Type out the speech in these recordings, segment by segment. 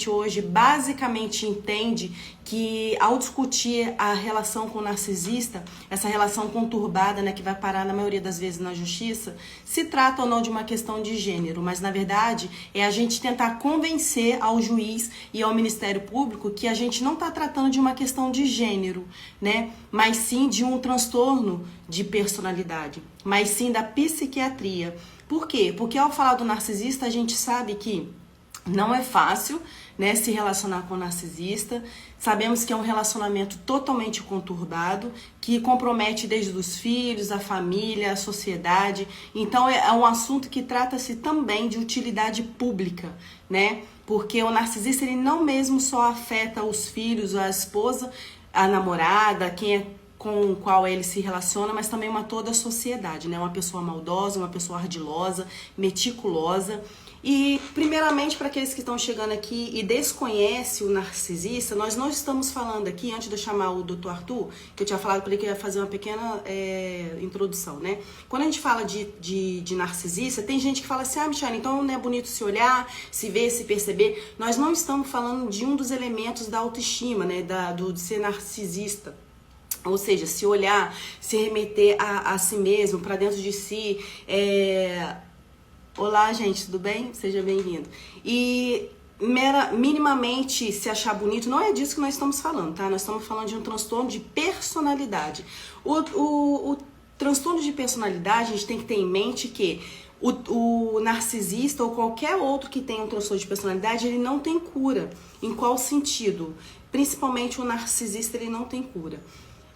gente hoje basicamente entende que ao discutir a relação com o narcisista, essa relação conturbada, né, que vai parar na maioria das vezes na justiça, se trata ou não de uma questão de gênero, mas na verdade é a gente tentar convencer ao juiz e ao Ministério Público que a gente não está tratando de uma questão de gênero, né, mas sim de um transtorno de personalidade, mas sim da psiquiatria. Por quê? Porque ao falar do narcisista, a gente sabe que não é fácil, né, se relacionar com o narcisista. Sabemos que é um relacionamento totalmente conturbado, que compromete desde os filhos, a família, a sociedade. Então é um assunto que trata-se também de utilidade pública, né? Porque o narcisista, ele não mesmo só afeta os filhos, a esposa, a namorada, quem é com o qual ele se relaciona, mas também toda a sociedade, né? Uma pessoa maldosa, uma pessoa ardilosa, meticulosa. E, primeiramente, para aqueles que estão chegando aqui e desconhecem o narcisista, nós não estamos falando aqui, antes de eu chamar o Dr. Arthur, que eu tinha falado para ele que eu ia fazer uma pequena introdução, né? Quando a gente fala de narcisista, tem gente que fala assim, Michele, então não é bonito se olhar, se ver, se perceber. Nós não estamos falando de um dos elementos da autoestima, né? De ser narcisista. Ou seja, se olhar, se remeter a si mesmo, para dentro de si. Olá, gente, tudo bem? Seja bem-vindo. E minimamente se achar bonito, não é disso que nós estamos falando, tá? Nós estamos falando de um transtorno de personalidade. O transtorno de personalidade, a gente tem que ter em mente que o narcisista ou qualquer outro que tenha um transtorno de personalidade, ele não tem cura. Em qual sentido? Principalmente o narcisista, ele não tem cura.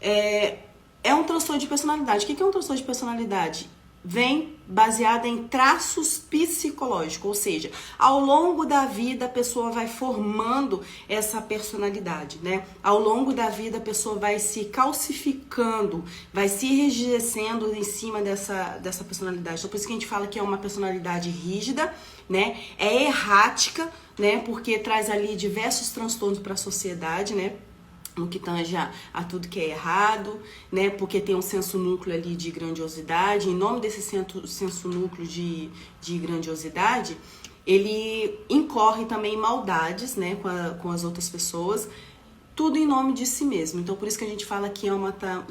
É um transtorno de personalidade. O que é um transtorno de personalidade? Vem baseada em traços psicológicos, ou seja, ao longo da vida a pessoa vai formando essa personalidade, né? Ao longo da vida a pessoa vai se calcificando, vai se enrijecendo em cima dessa personalidade. Então por isso que a gente fala que é uma personalidade rígida, né? É errática, né? Porque traz ali diversos transtornos para a sociedade, né? No que tange a tudo que é errado, né? Porque tem um senso núcleo ali de grandiosidade. Em nome desse senso núcleo de grandiosidade, ele incorre também em maldades, né? Com as outras pessoas. Tudo em nome de si mesmo. Então, por isso que a gente fala que é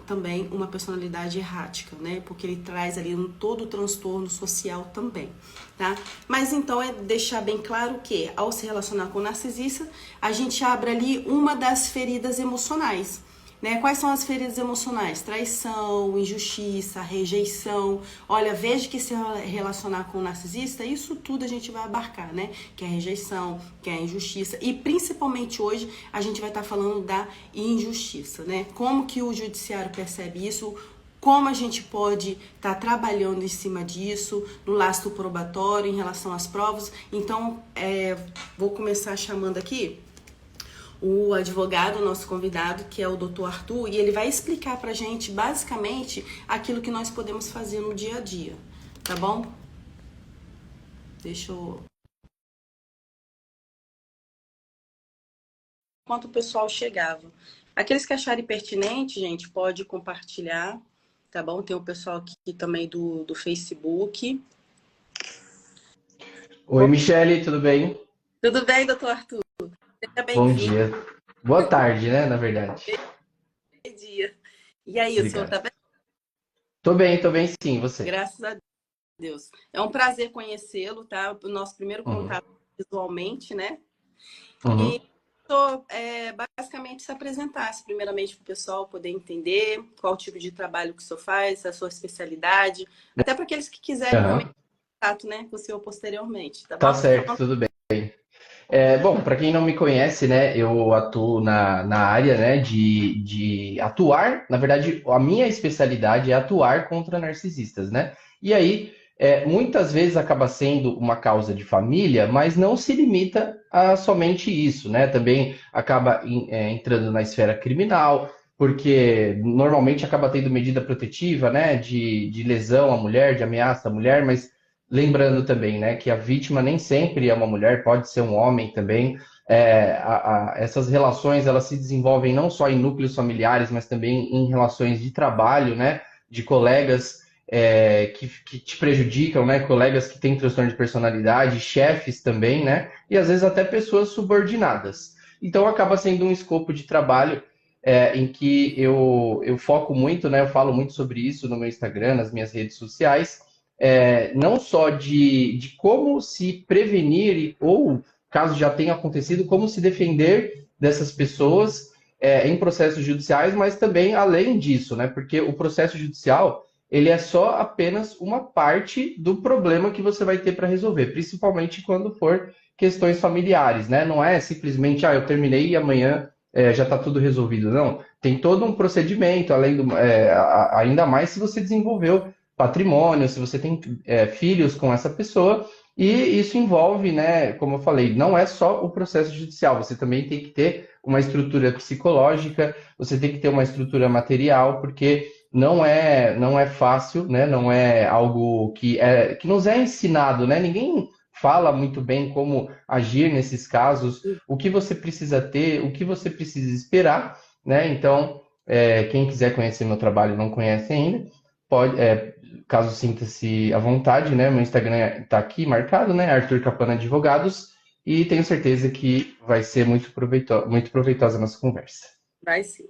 também uma personalidade errática, né? Porque ele traz ali todo o transtorno social também, tá? Mas então é deixar bem claro que, ao se relacionar com o narcisista, a gente abre ali uma das feridas emocionais, né? Quais são as feridas emocionais? Traição, injustiça, rejeição. Olha, veja que se relacionar com o narcisista, isso tudo a gente vai abarcar, né? Que é a rejeição, que é a injustiça. E principalmente hoje a gente vai estar falando da injustiça, né? Como que o judiciário percebe isso? Como a gente pode estar trabalhando em cima disso, no lastro probatório, em relação às provas. Então, vou começar chamando aqui o advogado, nosso convidado, que é o Dr. Arthur, e ele vai explicar pra gente, basicamente, aquilo que nós podemos fazer no dia a dia, tá bom? Deixa eu... Enquanto o pessoal chegava. Aqueles que acharem pertinente, gente, pode compartilhar, tá bom? Tem o pessoal aqui também do Facebook. Oi, Michele, tudo bem? Tudo bem, Dr. Arthur? Seja Bom bem-vindo. dia. Boa tarde, né, na verdade. Bom dia. E aí, o senhor Obrigado. tá bem? Tô bem sim, você? Graças a Deus. É um prazer conhecê-lo, tá? O nosso primeiro contato visualmente, né? Uhum. E basicamente se apresentasse primeiramente para o pessoal poder entender qual tipo de trabalho que o senhor faz, a sua especialidade, até para aqueles que quiserem também Aham. ter contato, né, com o senhor posteriormente, tá Tá bom? certo, tudo bem. Bom, para quem não me conhece, né, eu atuo na área, né, de atuar. Na verdade, a minha especialidade é atuar contra narcisistas, né? E aí, muitas vezes acaba sendo uma causa de família, mas não se limita a somente isso, né? Também acaba entrando na esfera criminal, porque normalmente acaba tendo medida protetiva, né, de lesão à mulher, de ameaça à mulher, mas lembrando também, né, que a vítima nem sempre é uma mulher, pode ser um homem também. Essas relações elas se desenvolvem não só em núcleos familiares, mas também em relações de trabalho, né, de colegas. que te prejudicam, né? Colegas que têm transtorno de personalidade, chefes também, né? E às vezes até pessoas subordinadas. Então acaba sendo um escopo de trabalho em que eu foco muito, né? Eu falo muito sobre isso no meu Instagram, nas minhas redes sociais, não só de como se prevenir ou, caso já tenha acontecido, como se defender dessas pessoas em processos judiciais, mas também além disso, né? Porque o processo judicial ele é só apenas uma parte do problema que você vai ter para resolver, principalmente quando for questões familiares, né? Não é simplesmente, eu terminei e amanhã já está tudo resolvido. Não, tem todo um procedimento, ainda mais se você desenvolveu patrimônio, se você tem filhos com essa pessoa, e isso envolve, né, como eu falei, não é só o processo judicial, você também tem que ter uma estrutura psicológica, você tem que ter uma estrutura material, porque não é fácil, né? Não é algo que nos é ensinado, né? Ninguém fala muito bem como agir nesses casos, o que você precisa ter, o que você precisa esperar, né? Então, quem quiser conhecer meu trabalho e não conhece ainda, pode, caso sinta-se à vontade, né? Meu Instagram está aqui marcado, né? Arthur Capana Advogados, e tenho certeza que vai ser muito proveitosa a nossa conversa. Vai sim.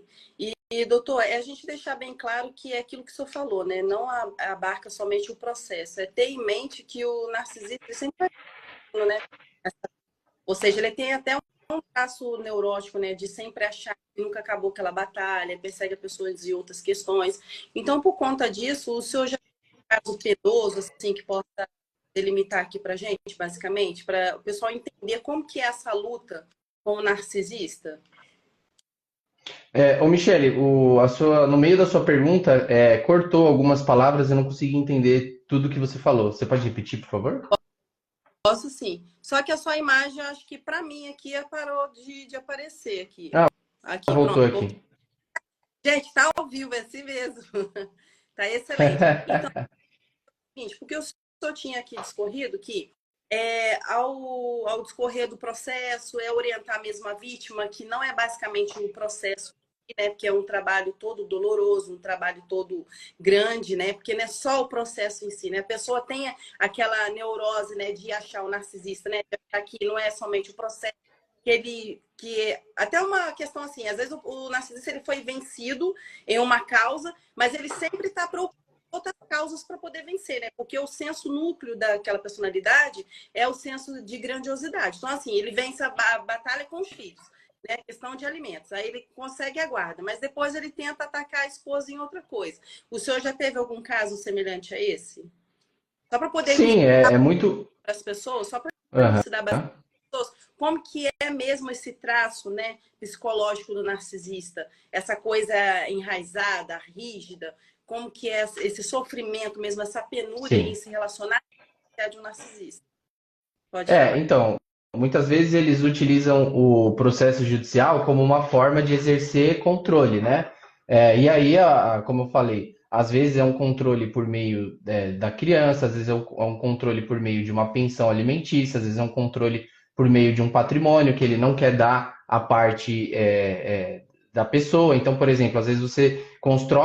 E, doutor, a gente deixar bem claro que é aquilo que o senhor falou, né? Não abarca somente o processo. É ter em mente que o narcisista ele sempre vai, né? Ou seja, ele tem até um traço neurótico, né? De sempre achar que nunca acabou aquela batalha, persegue a pessoas de outras questões. Então, por conta disso, o senhor já tem um caso penoso, assim, que possa delimitar aqui pra gente, basicamente, para o pessoal entender como que é essa luta com o narcisista? Ô Michele, no meio da sua pergunta, cortou algumas palavras e eu não consegui entender tudo que você falou. Você pode repetir, por favor? Posso sim. Só que a sua imagem, eu acho que para mim aqui parou de aparecer aqui. Ah, Aqui, voltou pronto. aqui. Gente, tá ao vivo, é assim mesmo. Tá excelente. Então, seguinte, porque o senhor tinha aqui discorrido que ao discorrer do processo, orientar mesmo a vítima, que não é basicamente um processo, né, porque é um trabalho todo doloroso, um trabalho todo grande, né, porque não é só o processo em si, né, a pessoa tem aquela neurose, né, de achar o narcisista, né, de achar que não é somente o processo, até uma questão assim, às vezes o narcisista ele foi vencido em uma causa, mas ele sempre está preocupado outras causas para poder vencer, né? Porque o senso núcleo daquela personalidade é o senso de grandiosidade. Então, assim, ele vence a batalha com os filhos, né? Questão de alimentos. Aí ele consegue a guarda, mas depois ele tenta atacar a esposa em outra coisa. O senhor já teve algum caso semelhante a esse? Só para poder Sim, é muito. para as pessoas, só para Aham. elucidar bastante pessoas, como que é mesmo esse traço, né, psicológico do narcisista, essa coisa enraizada, rígida, como que é esse sofrimento mesmo, essa penúria em Sim. se relacionar com de um narcisista. Pode falar. Então, muitas vezes eles utilizam o processo judicial como uma forma de exercer controle, né? E aí, como eu falei, às vezes é um controle por meio da criança, às vezes é um controle por meio de uma pensão alimentícia, às vezes é um controle por meio de um patrimônio que ele não quer dar a parte da pessoa. Então, por exemplo, às vezes você constrói